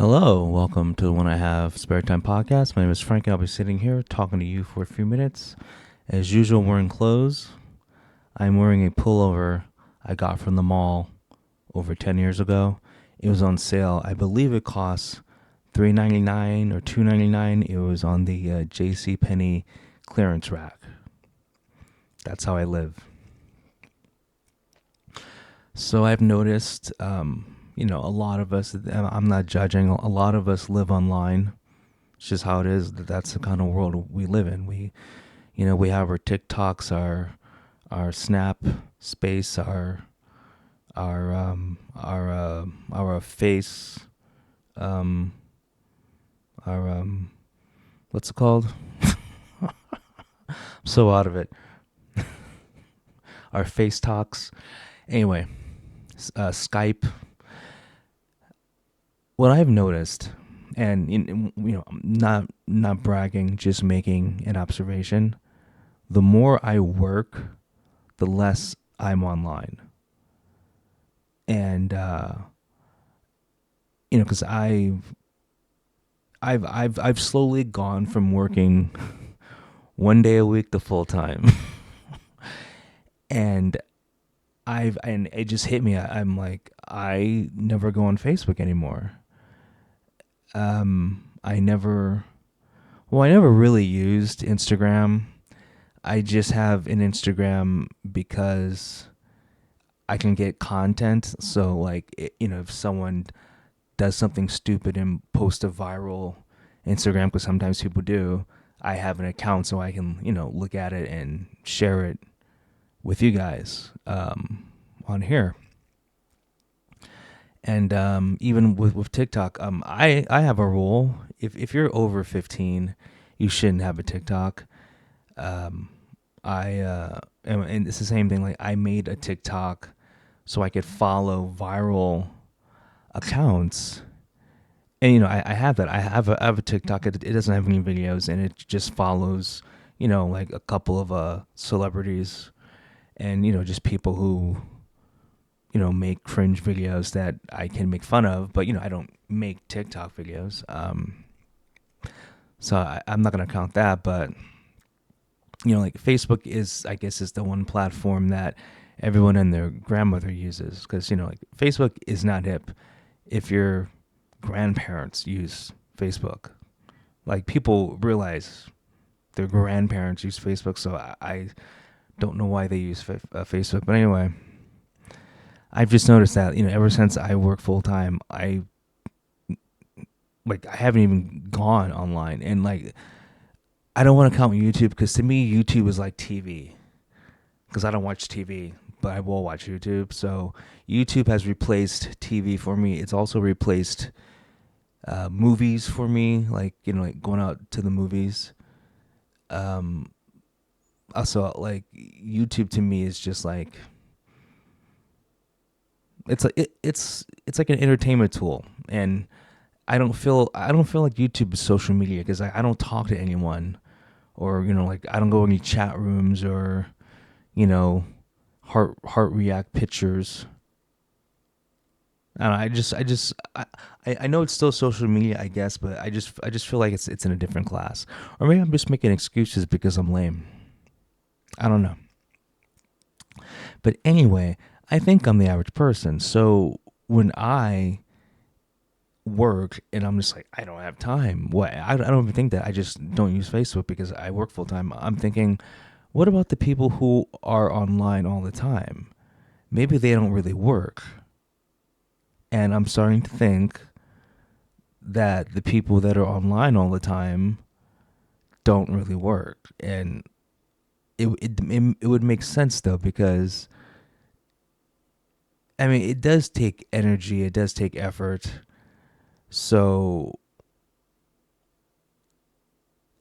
Hello, welcome to the When I Have Spare Time podcast. My name is Frank, and I'll be sitting here talking to you for a few minutes. As usual, wearing clothes. I'm wearing a pullover I got from the mall over 10 years ago. It was on sale. I believe it cost $3.99 or $2.99. It was on the JCPenney clearance rack. That's how I live. So I've noticed, a lot of us, I'm not judging, a lot of us live online. It's just how it is. That's the kind of world we live in. We have our TikToks, our Snap Space, our Face, our what's it called? I'm so out of it. Our Face Talks. Anyway, Skype. What I've noticed, and I'm not bragging, just making an observation. The more I work, the less I'm online, and because I've slowly gone from working one day a week to full time, and and it just hit me. I'm like, I never go on Facebook anymore. I never really used Instagram. I just have an Instagram because I can get content. So if someone does something stupid and post a viral Instagram, because sometimes people do, I have an account so I can, look at it and share it with you guys on here. And even with TikTok, I have a rule. If you're over 15, you shouldn't have a TikTok. And it's the same thing. Like, I made a TikTok so I could follow viral accounts. And I have that. I have a TikTok. It doesn't have any videos, and it just follows like a couple of celebrities, and just people who make cringe videos that I can make fun of, but I don't make TikTok videos. So I'm not gonna count that, but like Facebook I guess is the one platform that everyone and their grandmother uses, because like Facebook is not hip if your grandparents use Facebook. Like, people realize their grandparents use Facebook, so I don't know why they use Facebook. But anyway, I've just noticed that ever since I work full time, I haven't even gone online, and I don't want to count YouTube, because to me YouTube is like TV, because I don't watch TV, but I will watch YouTube. So YouTube has replaced TV for me. It's also replaced movies for me, like going out to the movies. Also, like, YouTube to me is just like, it's like an entertainment tool, and I don't feel like YouTube is social media, because I don't talk to anyone, or I don't go any chat rooms, or heart react pictures. And I know it's still social media, I guess, but I just feel like it's in a different class, or maybe I'm just making excuses because I'm lame. I don't know. But anyway, I think I'm the average person. So when I work and I'm just like, I don't have time. I don't even think that. I just don't use Facebook because I work full time. I'm thinking, what about the people who are online all the time? Maybe they don't really work. And I'm starting to think that the people that are online all the time don't really work. And it would make sense, though, because I mean, it does take energy, it does take effort. So,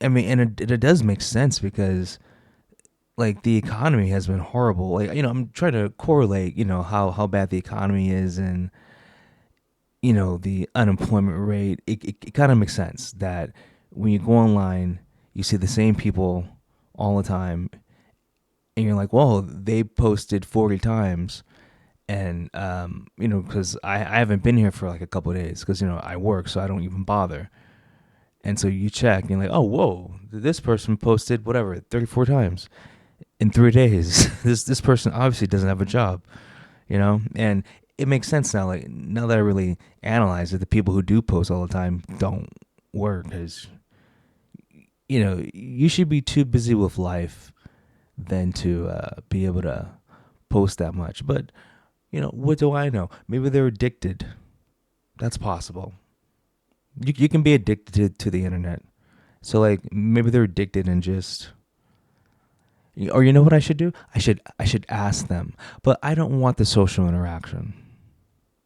I mean, and it does make sense, because like, the economy has been horrible. Like, I'm trying to correlate, how bad the economy is, and the unemployment rate. It kind of makes sense that when you go online, you see the same people all the time, and you're like, well, they posted 40 times, And because I haven't been here for like a couple of days because I work, so I don't even bother. And so you check and you're like, oh, whoa, this person posted whatever 34 times in 3 days. This person obviously doesn't have a job. And it makes sense now. Like now that I really analyze it, the people who do post all the time don't work because you should be too busy with life than to be able to post that much. But what do I know? Maybe they're addicted. That's possible. You can be addicted to the internet. So like maybe they're addicted and just, or you know what I should do? I should ask them. But I don't want the social interaction.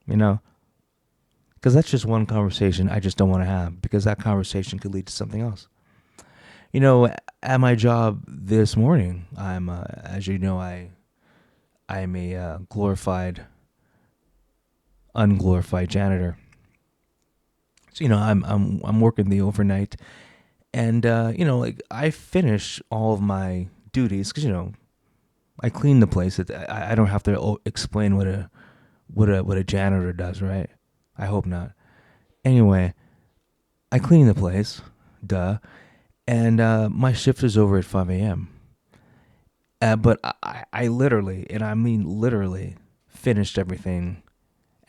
You know, because that's just one conversation I just don't want to have because that conversation could lead to something else. At my job this morning, I'm as you know I'm a glorified unglorified janitor. So I'm working the overnight, and like I finish all of my duties because I clean the place. I don't have to explain what a janitor does, right? I hope not. Anyway, I clean the place, duh, and my shift is over at 5 a.m. But I literally, and I mean literally, finished everything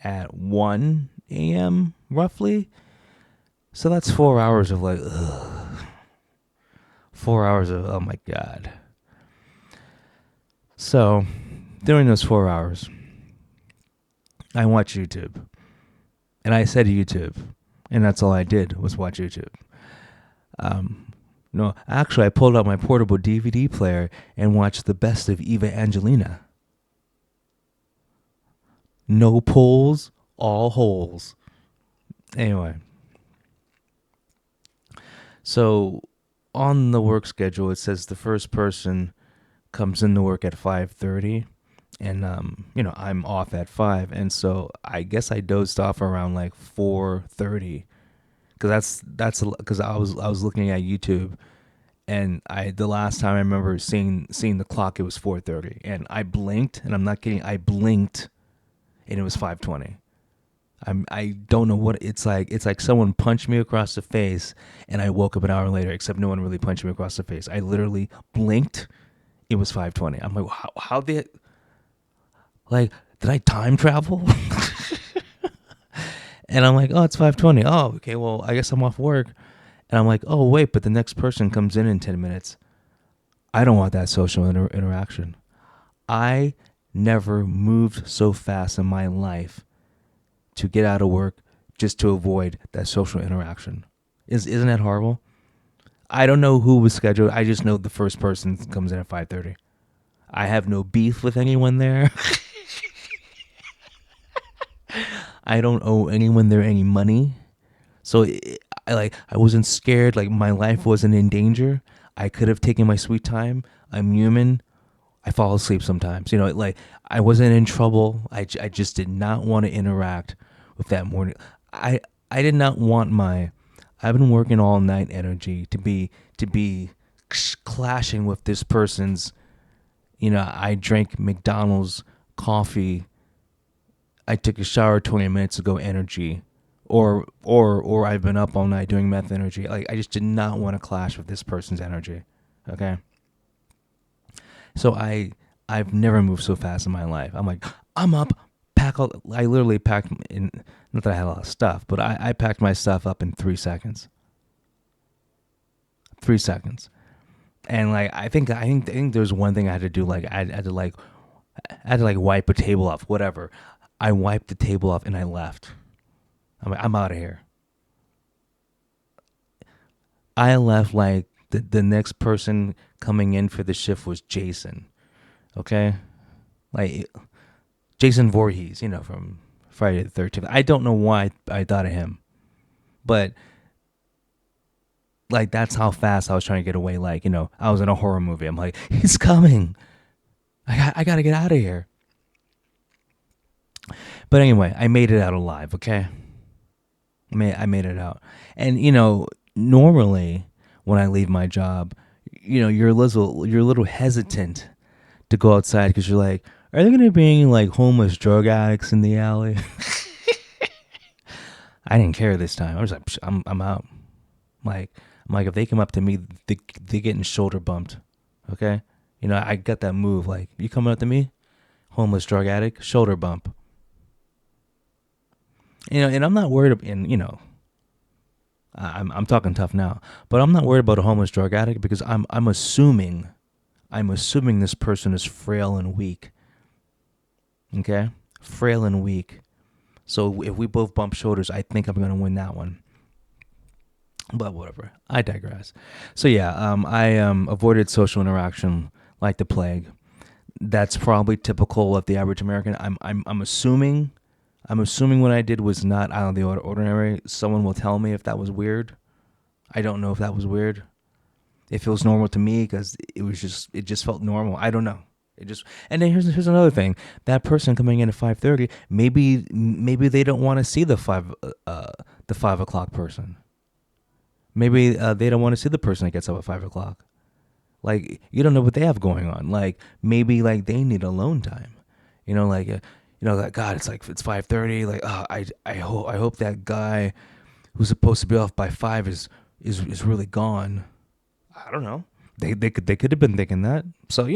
at 1 a.m. roughly. So that's 4 hours of like, ugh, 4 hours of, oh my God. So during those 4 hours, I watch YouTube. And I said YouTube. And that's all I did was watch YouTube. No, actually, I pulled out my portable DVD player and watched the best of Eva Angelina. No pulls, all holes. Anyway, so on the work schedule, it says the first person comes into work at 5:30, and I'm off at 5, and so I guess I dozed off around like 4:30, because that's because I was looking at YouTube, and the last time I remember seeing the clock, it was 4:30, and I blinked, and I'm not kidding, I blinked, and it was 5:20. I don't know what it's like. It's like someone punched me across the face, and I woke up an hour later. Except no one really punched me across the face. I literally blinked. It was 5:20. I'm like, how did, like, did I time travel? And I'm like, oh, it's 5:20. Oh, okay. Well, I guess I'm off work. And I'm like, oh wait, but the next person comes in 10 minutes. I don't want that social interaction. I never moved so fast in my life to get out of work just to avoid that social interaction. Isn't that horrible? I don't know who was scheduled. I just know the first person comes in at 5:30. I have no beef with anyone there. I don't owe anyone there any money. So I wasn't scared, like my life wasn't in danger. I could have taken my sweet time. I'm human. I fall asleep sometimes. Like I wasn't in trouble. I just did not want to interact with that morning. I did not want my I've been working all night energy to be clashing with this person's. I drank McDonald's coffee. I took a shower 20 minutes ago energy, or I've been up all night doing meth energy. Like I just did not want to clash with this person's energy. Okay? So I've never moved so fast in my life. I'm like, I'm up, pack all. I literally packed in. Not that I had a lot of stuff, but I packed my stuff up in 3 seconds. 3 seconds, and like I think there's one thing I had to do. Like I had to wipe a table off. Whatever. I wiped the table off and I left. I'm like, I'm out of here. I left like the next person coming in for the shift was Jason. Okay, like Jason Voorhees, from Friday the 13th. I don't know why I thought of him, but like that's how fast I was trying to get away. Like I was in a horror movie. I'm like, he's coming. I gotta get out of here. But anyway, I made it out alive. Okay, I made it out, and normally when I leave my job, you're a little hesitant to go outside because you're like, Are there gonna be any like homeless drug addicts in the alley? I didn't care this time. I was like, I'm out. Like, I'm like, if they come up to me, they getting shoulder bumped. Okay, I got that move. Like, you coming up to me, homeless drug addict, shoulder bump. And I'm not worried. I'm talking tough now, but I'm not worried about a homeless drug addict because I'm assuming this person is frail and weak. Okay, frail and weak. So if we both bump shoulders, I think I'm gonna win that one. But whatever. I digress. So yeah, I avoided social interaction like the plague. That's probably typical of the average American. I'm assuming. I'm assuming what I did was not out of the ordinary. Someone will tell me if that was weird. I don't know if that was weird. If it was normal to me, because it just felt normal. I don't know. It just and then here's another thing. That person coming in at 5:30, maybe they don't want to see the 5 o'clock person. Maybe they don't want to see the person that gets up at 5 o'clock. Like, you don't know what they have going on. Like, maybe like they need alone time. Like God, it's 5:30. Like, I hope that guy who's supposed to be off by 5 is really gone. I don't know. They could have been thinking that. So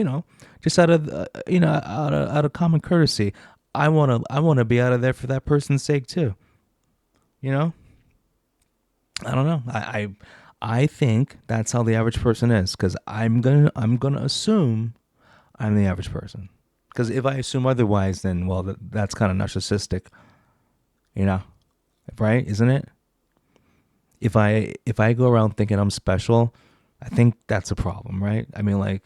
just out of out of common courtesy, I wanna be out of there for that person's sake too. You know. I don't know. I think that's how the average person is because I'm gonna assume I'm the average person. Because if I assume otherwise, then well, that's kind of narcissistic, you know, right? Isn't it? If I go around thinking I'm special, I think that's a problem, right? I mean, like,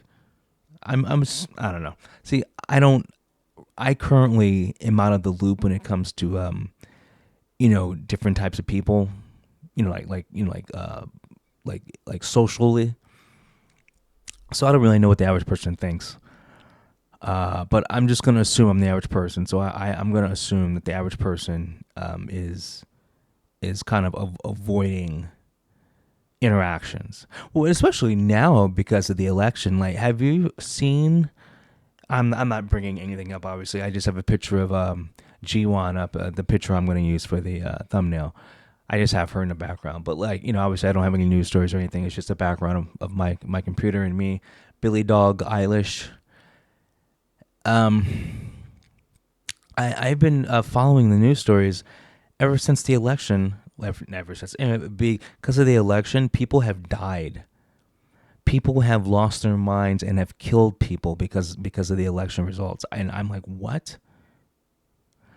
I don't know. See, I don't. I currently am out of the loop when it comes to different types of people. Like socially. So I don't really know what the average person thinks. But I'm just gonna assume I'm the average person. So I'm gonna assume that the average person is kind of avoiding interactions. Well, especially now because of the election. Like, have you seen? I'm not bringing anything up. Obviously, I just have a picture of G1 up. The picture I'm going to use for the thumbnail. I just have her in the background. But like, obviously I don't have any news stories or anything. It's just a background of my computer and me. Billy Dog Eilish. Um, I've been following the news stories ever since the election. Ever since, because of the election, people have died. People have lost their minds and have killed people because of the election results. And I'm like, what?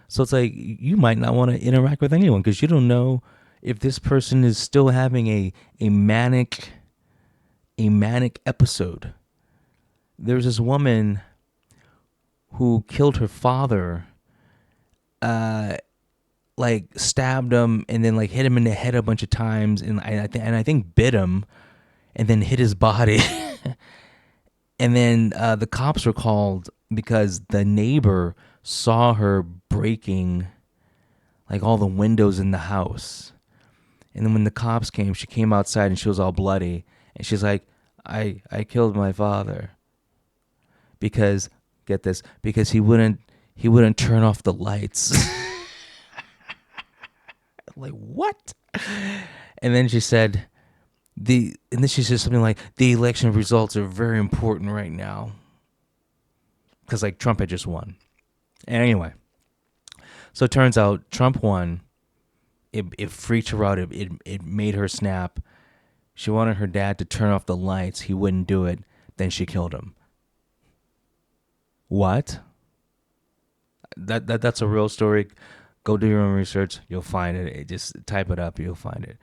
So it's like you might not want to interact with anyone because you don't know if this person is still having a manic episode. There's this woman who killed her father, like stabbed him and then like hit him in the head a bunch of times, and I think bit him, and then hit his body. And then the cops were called because the neighbor saw her breaking like all the windows in the house. And then when the cops came, she came outside and she was all bloody. And she's like, I killed my father. Because, get this, because he wouldn't turn off the lights. Like, what? And then she said, she said something like, the election results are very important right now. Because like Trump had just won. And anyway, so it turns out Trump won. It freaked her out. It made her snap. She wanted her dad to turn off the lights. He wouldn't do it. Then she killed him. What? That's a real story. Go do your own research. You'll find it. Just type it up. You'll find it.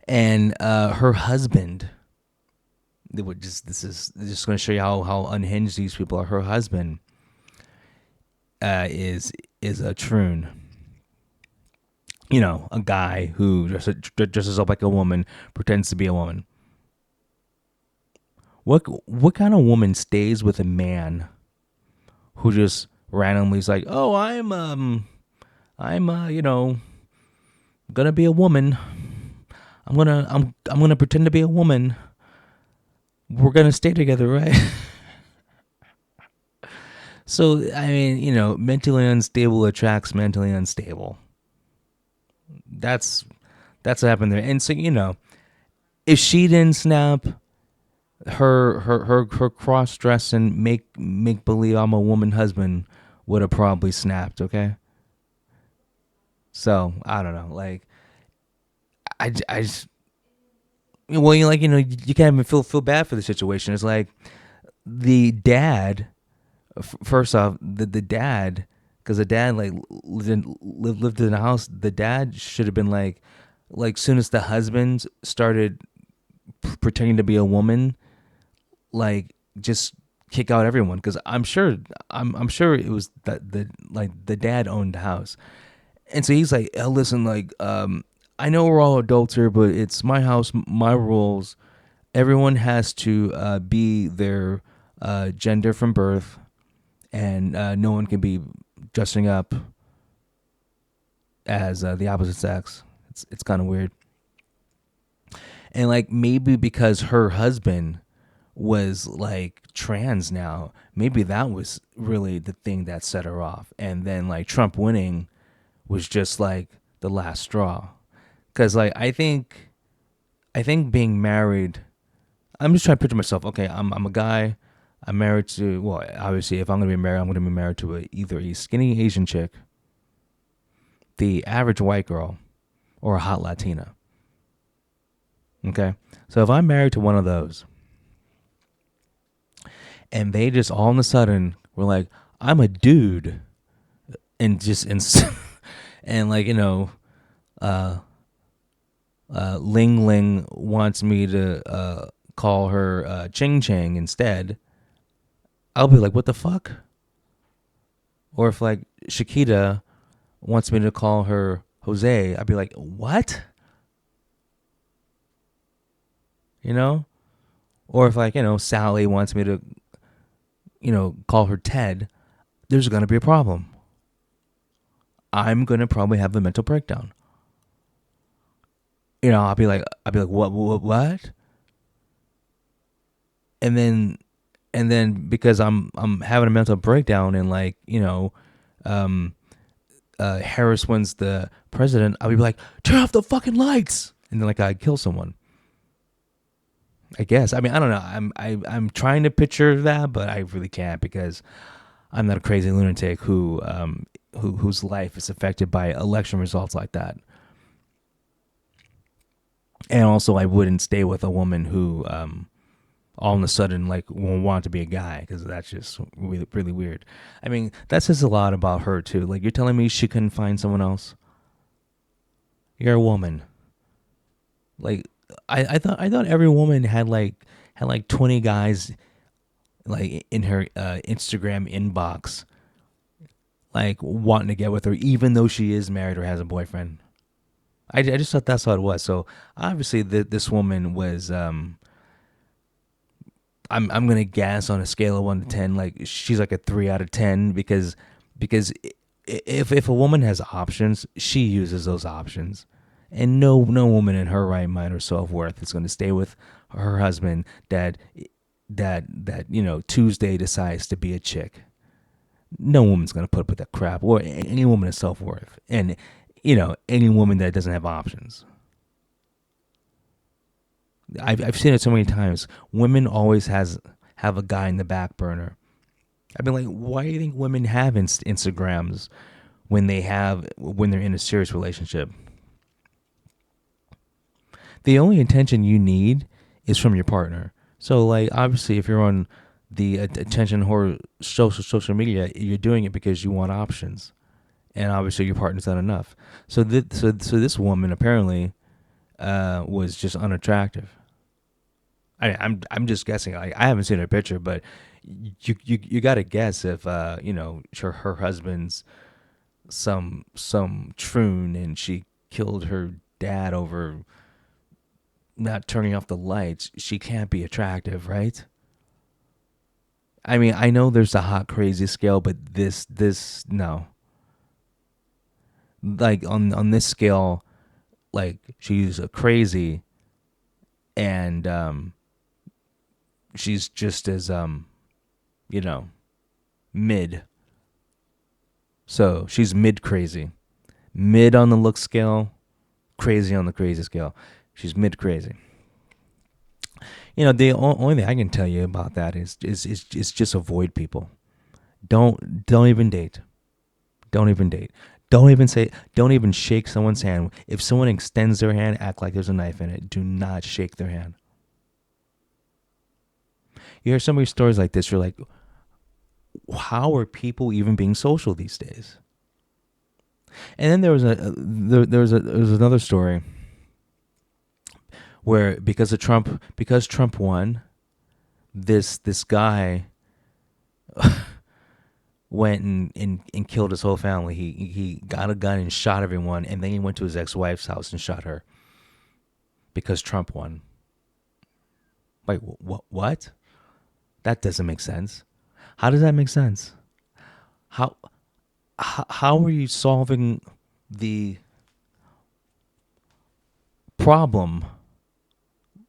And her husband. This is just going to show you how unhinged these people are. Her husband is a troon. A guy who dresses up like a woman, pretends to be a woman. What kind of woman stays with a man who just randomly is like, oh, I'm gonna be a woman. I'm gonna pretend to be a woman. We're gonna stay together, right? So I mean, mentally unstable attracts mentally unstable. That's that's what happened there. And so if she didn't snap, her cross dressing make believe I'm a woman husband would have probably snapped. Okay, so I don't know. Like I just well, you can't even feel bad for the situation. It's like the dad. First off, the dad, because the dad like lived in the house. The dad should have been like soon as the husband started pretending to be a woman, like just kick out everyone. Because I'm sure it was that the dad owned the house, and so he's like, oh, listen, like I know we're all adults here, but it's my house, my rules. Everyone has to be their gender from birth, and no one can be dressing up as the opposite sex. It's kind of weird. And like maybe because her husband was like trans now, maybe that was really the thing that set her off. And then like Trump winning was just like the last straw. Cuz like I think being married, I'm just trying to picture myself. Okay, I'm a guy. I'm married to, well, obviously if I'm going to be married, I'm going to be married to either a skinny Asian chick, the average white girl, or a hot Latina. Okay? So if I'm married to one of those, and they just all of a sudden were like, I'm a dude, and just and like uh, Ling Ling wants me to call her Ching Chang instead, I'll be like, what the fuck? Or if like Shakita wants me to call her Jose, I'd be like, what? You know? Or if like Sally wants me to call her Ted, there's gonna be a problem. I'm gonna probably have a mental breakdown. I'll be like, what? And then, because I'm having a mental breakdown, and like um, Harris wins the president, I'll be like, turn off the fucking lights, and then like I kill someone. I guess. I mean, I don't know. I'm trying to picture that, but I really can't because I'm not a crazy lunatic whose life is affected by election results like that. And also, I wouldn't stay with a woman who all of a sudden like won't want to be a guy, because that's just really really weird. I mean, that says a lot about her too. Like, you're telling me she couldn't find someone else? You're a woman. Like, I thought every woman had like 20 guys like in her Instagram inbox, like wanting to get with her, even though she is married or has a boyfriend. I just thought that's how it was. So obviously, this woman was. I'm gonna guess on a scale of 1 to 10, like she's like a 3 out of 10, because if a woman has options, she uses those options, and no woman in her right mind or self worth is going to stay with her husband that Tuesday decides to be a chick. No woman's going to put up with that crap, or any woman of self worth, and any woman that doesn't have options. I've seen it so many times. Women always have a guy in the back burner. I've been like, why do you think women have Instagrams when they're in a serious relationship? The only attention you need is from your partner. So like, obviously, if you're on the attention whore social media, you're doing it because you want options, and obviously your partner's not enough. So this woman apparently was just unattractive. I'm just guessing. I haven't seen her picture, but you got to guess if her husband's some troon, and she killed her dad over not turning off the lights. She can't be attractive, right? I mean, I know there's a hot crazy scale, but this no. Like on this scale, like she's a crazy, and she's just as you know Mid. So she's mid crazy. Mid on the look scale, crazy on the crazy scale. She's mid crazy. The only thing I can tell you about that is just avoid people. Don't even date. Don't even date. Don't even say. Don't even shake someone's hand. If someone extends their hand, act like there's a knife in it. Do not shake their hand. You hear so many stories like this. You're like, how are people even being social these days? And then there was another story where because Trump won, this guy went and killed his whole family. He got a gun and shot everyone, and then he went to his ex-wife's house and shot her because Trump won. Wait, what? That doesn't make sense. How does that make sense? How are you solving the problem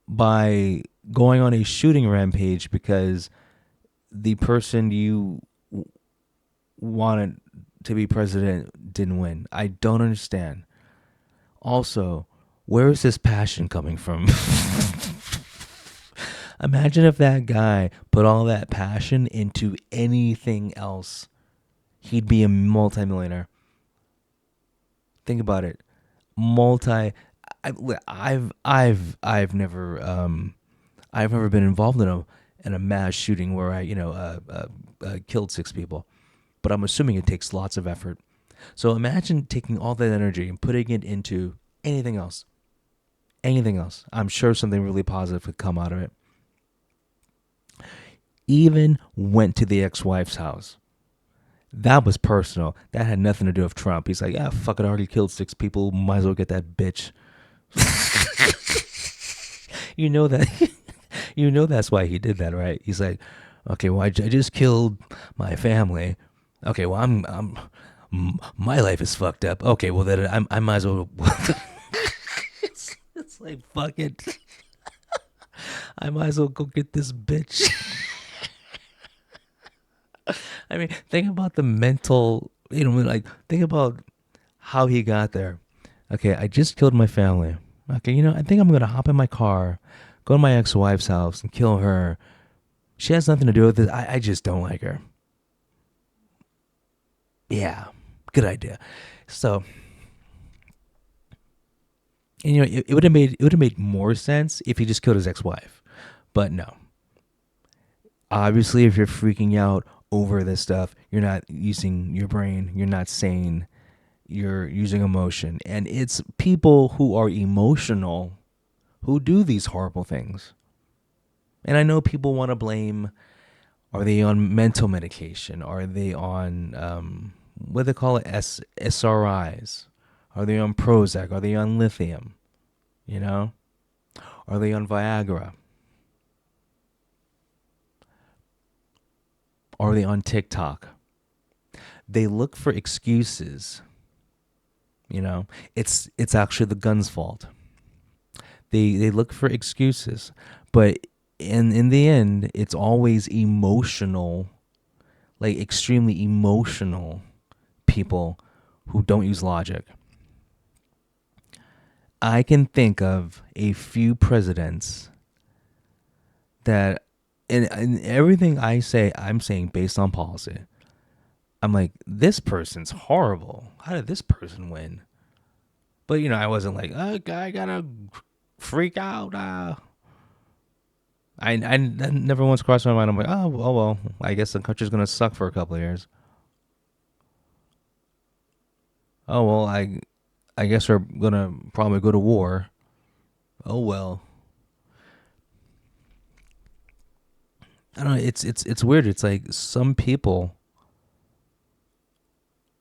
by going on a shooting rampage because the person you wanted to be president didn't win? I don't understand. Also, where is this passion coming from? Imagine if that guy put all that passion into anything else. He'd be a multimillionaire. Think about it. I've never been involved in a mass shooting where I killed 6 people, but I'm assuming it takes lots of effort. So imagine taking all that energy and putting it into anything else. Anything else. I'm sure something really positive could come out of it. Even went to the ex-wife's house. That was personal. That had nothing to do with Trump. He's like, fuck it, I already killed 6 people. Might as well get that bitch. You know that. You know that's why he did that, right? He's like, okay, well, I just killed my family. Okay, well, my life is fucked up. Okay, well, then I might as well. It's like, fuck it. I might as well go get this bitch. I mean, think about the mental, think about how he got there. Okay, I just killed my family. Okay, I think I'm going to hop in my car, go to my ex-wife's house and kill her. She has nothing to do with it. I just don't like her. Yeah, good idea. So, and it would have made more sense if he just killed his ex-wife. But no. Obviously, if you're freaking out over this stuff, you're not using your brain, you're not sane, you're using emotion. And it's people who are emotional who do these horrible things. And I know people want to blame, are they on mental medication? Are they on, what do they call it, SRIs? Are they on Prozac? Are they on lithium? Are they on Viagra? Are they on TikTok? They look for excuses. It's actually the gun's fault. They look for excuses, but in the end, it's always emotional, like extremely emotional people who don't use logic. I can think of a few presidents that, and everything I say, I'm saying based on policy. I'm like, this person's horrible. How did this person win? But, I wasn't like, I gotta freak out. I never once crossed my mind. I'm like, oh well, I guess the country's gonna suck for a couple of years. Oh well, I guess we're gonna probably go to war. Oh well. I don't know. It's weird. It's like some people,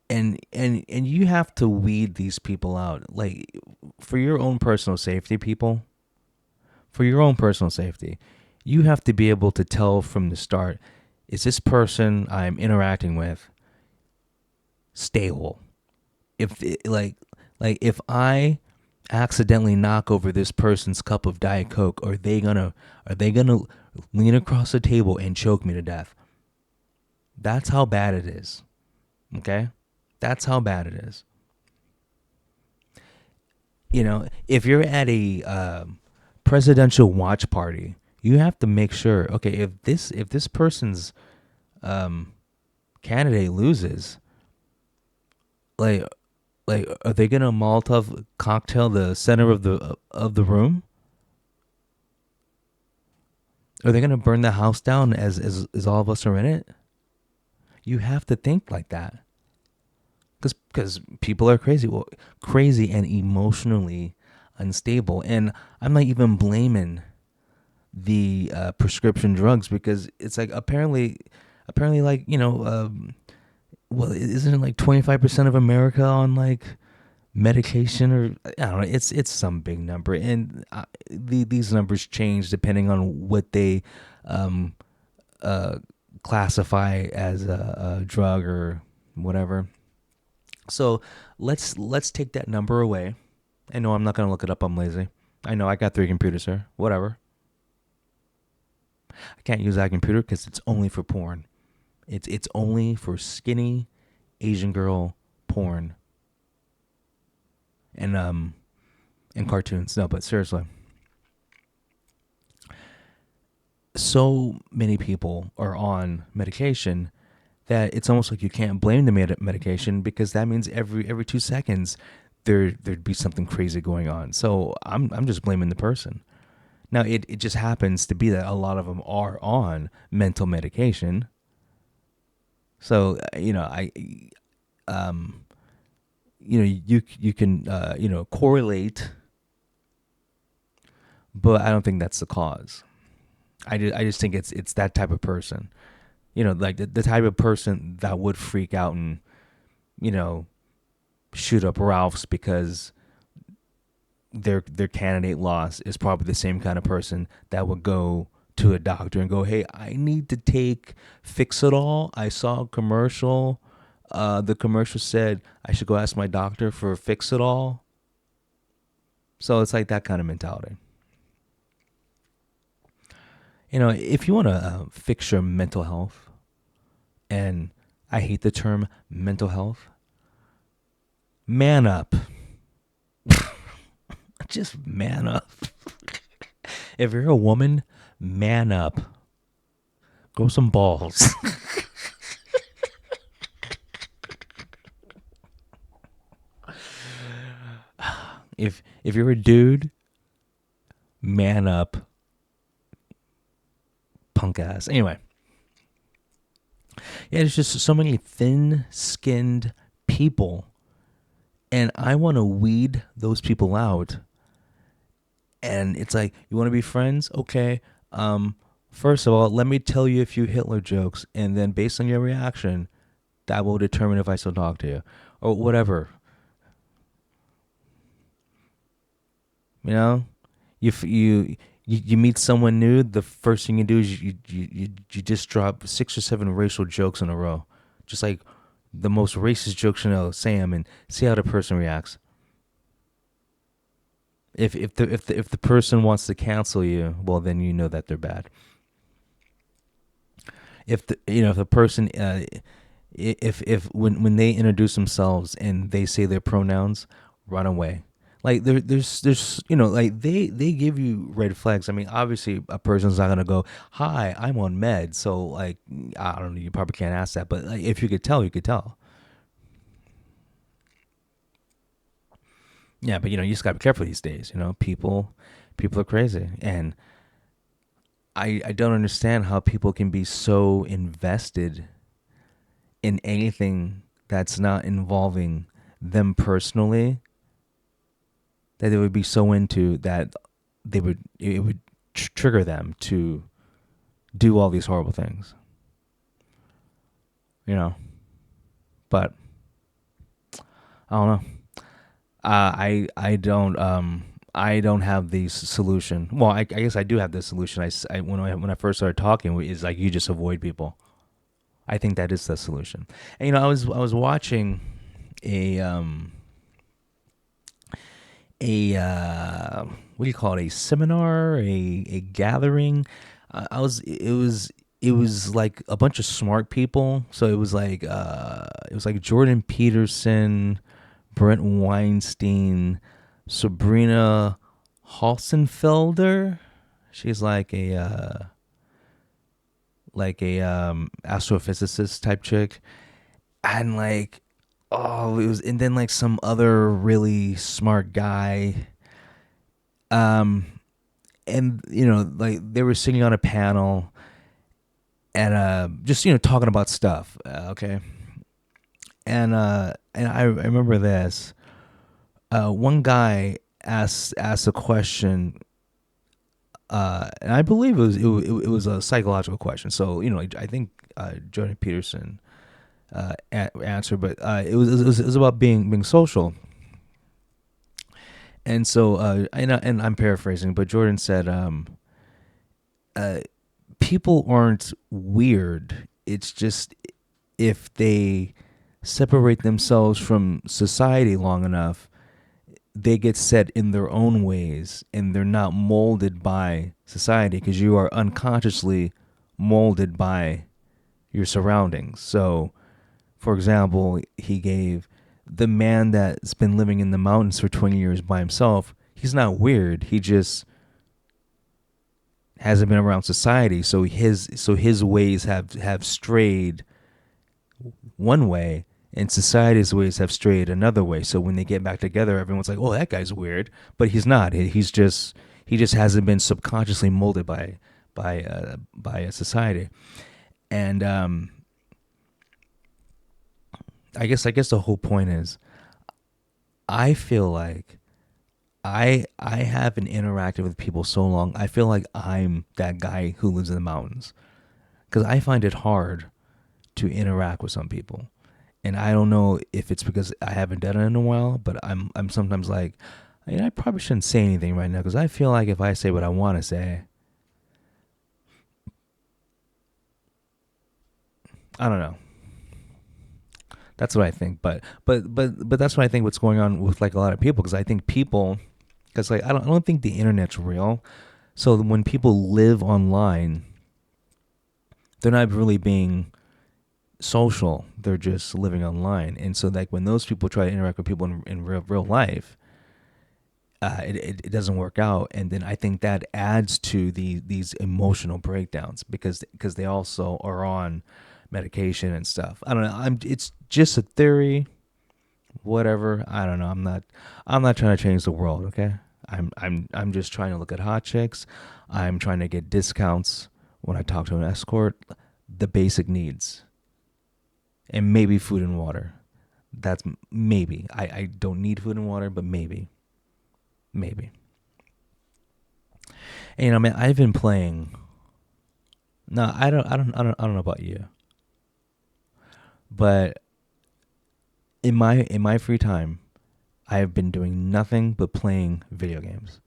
and you have to weed these people out, like for your own personal safety, people. For your own personal safety, you have to be able to tell from the start, is this person I'm interacting with stable? If if I accidentally knock over this person's cup of Diet Coke, are they gonna lean across the table and choke me to death? That's how bad it is. Okay? That's how bad it is. If you're at a presidential watch party, you have to make sure, okay, if this person's um, candidate loses, like are they gonna Molotov cocktail the center of the room? Are they gonna burn the house down as all of us are in it? You have to think like that, because people are crazy, crazy and emotionally unstable, and I'm not even blaming the prescription drugs, because it's like apparently like well, isn't it like 25% of America on like medication, or I don't know, it's some big number, and these numbers change depending on what they um, uh, classify as a drug or whatever. So let's take that number away. I know I'm not gonna look it up. I'm lazy. I know I got 3 computers here. Whatever. I can't use that computer because it's only for porn. It's only for skinny Asian girl porn and cartoons. No, but seriously, so many people are on medication that it's almost like you can't blame the medication, because that means every 2 seconds there'd be something crazy going on. So I'm just blaming the person. Now it just happens to be that a lot of them are on mental medication. So I um you can correlate, but I don't think that's the cause. I just think it's that type of person. Like the type of person that would freak out and you know shoot up Ralph's because their candidate lost is probably the same kind of person that would go to a doctor and go, "Hey, I need to take Fix It All. I saw a commercial. The commercial said I should go ask my doctor for Fix It All." So it's like that kind of mentality. If you want to fix your mental health, and I hate the term mental health, man up. Just man up. If you're a woman, man up. Grow some balls. If you're a dude, man up. Punk ass. Anyway, yeah, there's just so many thin-skinned people, and I want to weed those people out. And it's like, you want to be friends? Okay. First of all, let me tell you a few Hitler jokes, and then based on your reaction, that will determine if I still talk to you or whatever. You know, you meet someone new. The first thing you do is you just drop 6 or 7 racial jokes in a row, just like the most racist jokes you know. Say them and see how the person reacts. If the person wants to cancel you, well, then you know that they're bad. If the person if when they introduce themselves and they say their pronouns, run away. Like there's like they give you red flags. I mean, obviously a person's not gonna go, "Hi, I'm on med." So like, I don't know, you probably can't ask that, but like if you could tell, you could tell. Yeah, but you just gotta be careful these days. People are crazy, and I don't understand how people can be so invested in anything that's not involving them personally, that they would be so into that it would trigger them to do all these horrible things. You know, but I don't know. I don't have the solution. Well, I guess I do have the solution. When I first started talking, is like, you just avoid people. I think that is the solution. And I was watching a what do you call it, a seminar, a gathering. I was it was it was like a bunch of smart people. So it was like Jordan Peterson, Brent Weinstein, Sabrina Halsenfelder. She's like a astrophysicist type chick, and like, oh, it was, and then like some other really smart guy. Um, and like they were sitting on a panel and just talking about stuff. Okay, and I remember this. One guy asked a question, and I believe it was a psychological question. So I think Jordan Peterson answered, but it was about being social. And so and I'm paraphrasing, but Jordan said, uh, people aren't weird. It's just if they separate themselves from society long enough, they get set in their own ways and they're not molded by society because you are unconsciously molded by your surroundings. So, for example, he gave the man that's been living in the mountains for 20 years by himself, he's not weird. He just hasn't been around society, so his ways have strayed one way, and society's ways have strayed another way. So when they get back together, everyone's like, "Oh, that guy's weird," but he's not. He just hasn't been subconsciously molded by a society. And I guess the whole point is, I feel like I haven't interacted with people so long. I feel like I'm that guy who lives in the mountains because I find it hard to interact with some people. And I don't know if it's because I haven't done it in a while, but I'm sometimes like, I probably shouldn't say anything right now because I feel like if I say what I want to say, I don't know. That's what I think. But that's what I think. What's going on with like a lot of people, because I think people, because like I don't think the internet's real. So when people live online, they're not really being social. They're just living online. And so like when those people try to interact with people in real life, it doesn't work out. And then I think that adds to these emotional breakdowns because they also are on medication and stuff. I don't know. It's just a theory. Whatever. I don't know. I'm not trying to change the world. Okay. I'm just trying to look at hot chicks. I'm trying to get discounts when I talk to an escort. The basic needs, and maybe food and water. That's maybe. I don't need food and water, but maybe. And, man, I've been playing. No, I don't know about you, but in my free time, I have been doing nothing but playing video games,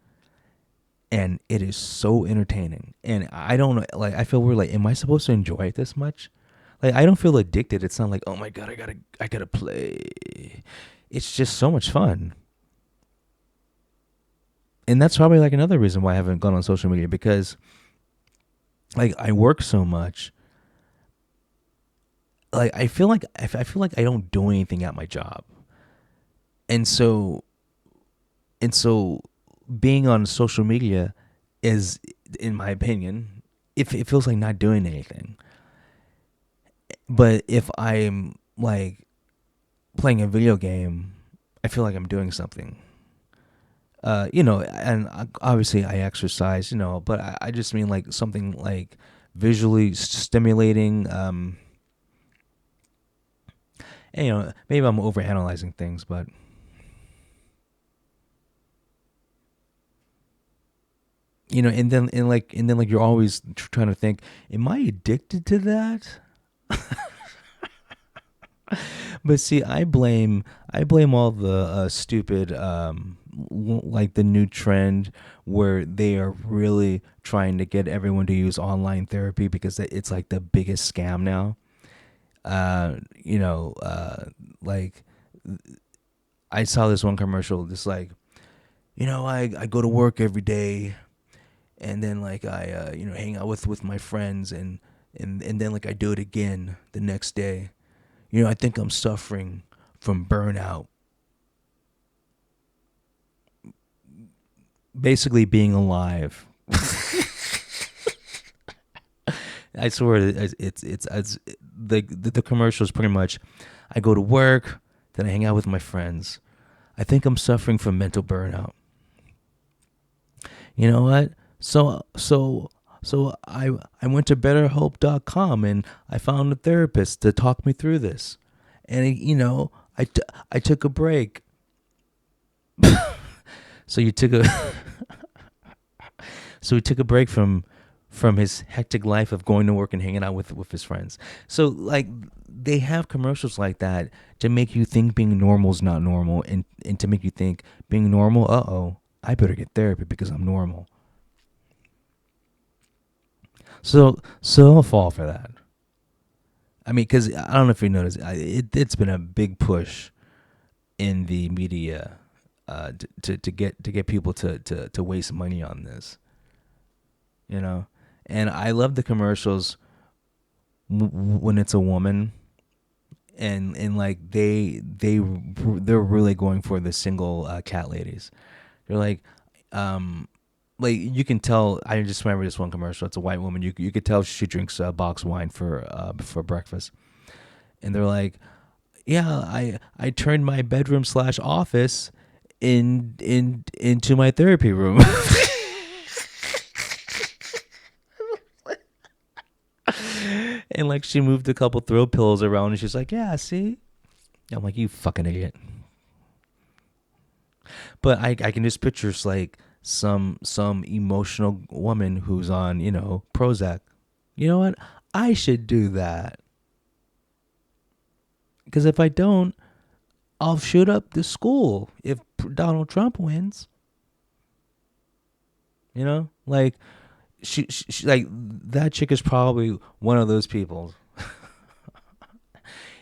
and it is so entertaining. And I don't know, like I feel weird. Like, am I supposed to enjoy it this much? Like, I don't feel addicted. It's not like, oh my god, I gotta play. It's just so much fun. And that's probably like another reason why I haven't gone on social media, because like I work so much. Like I feel like I don't do anything at my job, and so being on social media is, in my opinion, if it feels like not doing anything. But if I'm like playing a video game, I feel like I'm doing something. And obviously I exercise, but I just mean like something like visually stimulating. And, maybe I'm overanalyzing things, but and then you're always trying to think, am I addicted to that? But see, I blame all the stupid, like the new trend where they are really trying to get everyone to use online therapy because it's like the biggest scam now. Uh, you know, like I saw this one commercial, this like, I go to work every day, and then like I hang out with my friends, and then like I do it again the next day. You know, I think I'm suffering from burnout. Basically being alive. I swear it's the commercial is pretty much I go to work, then I hang out with my friends. I think I'm suffering from mental burnout. You know what? So I went to betterhelp.com and I found a therapist to talk me through this. And I took a break. So you took a so he took a break from his hectic life of going to work and hanging out with his friends. So like they have commercials like that to make you think being normal is not normal, and to make you think being normal, I better get therapy because I'm normal. So I'll fall for that. I mean, because I don't know if you noticed, it's been a big push in the media to get people to waste money on this, you know. And I love the commercials when it's a woman, and like they're really going for the single cat ladies. They're like you can tell. I just remember this one commercial. It's a white woman. You could tell she drinks box wine for breakfast, and they're like, yeah, I turned my bedroom slash office into my therapy room. And like she moved a couple throw pillows around, and she's like, yeah, see. I'm like, you fucking idiot. But I can just picture like some emotional woman who's on, Prozac. You know what? I should do that. Because if I don't, I'll shoot up the school if Donald Trump wins. Like she like that chick is probably one of those people.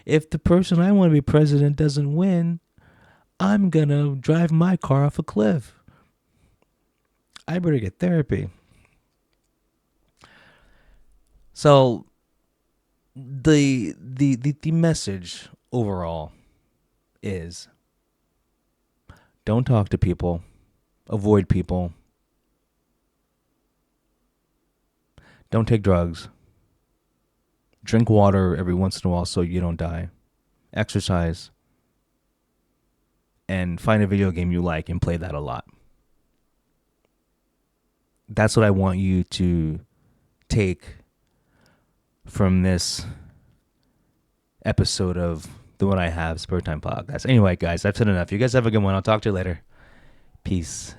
If the person I want to be president doesn't win, I'm gonna drive my car off a cliff. I better get therapy. So the message overall is don't talk to people, avoid people, don't take drugs, drink water every once in a while so you don't die, exercise, and find a video game you like and play that a lot. That's what I want you to take from this episode of the What I Have Spare Time podcast. Anyway, guys, I've said enough. You guys have a good one. I'll talk to you later. Peace.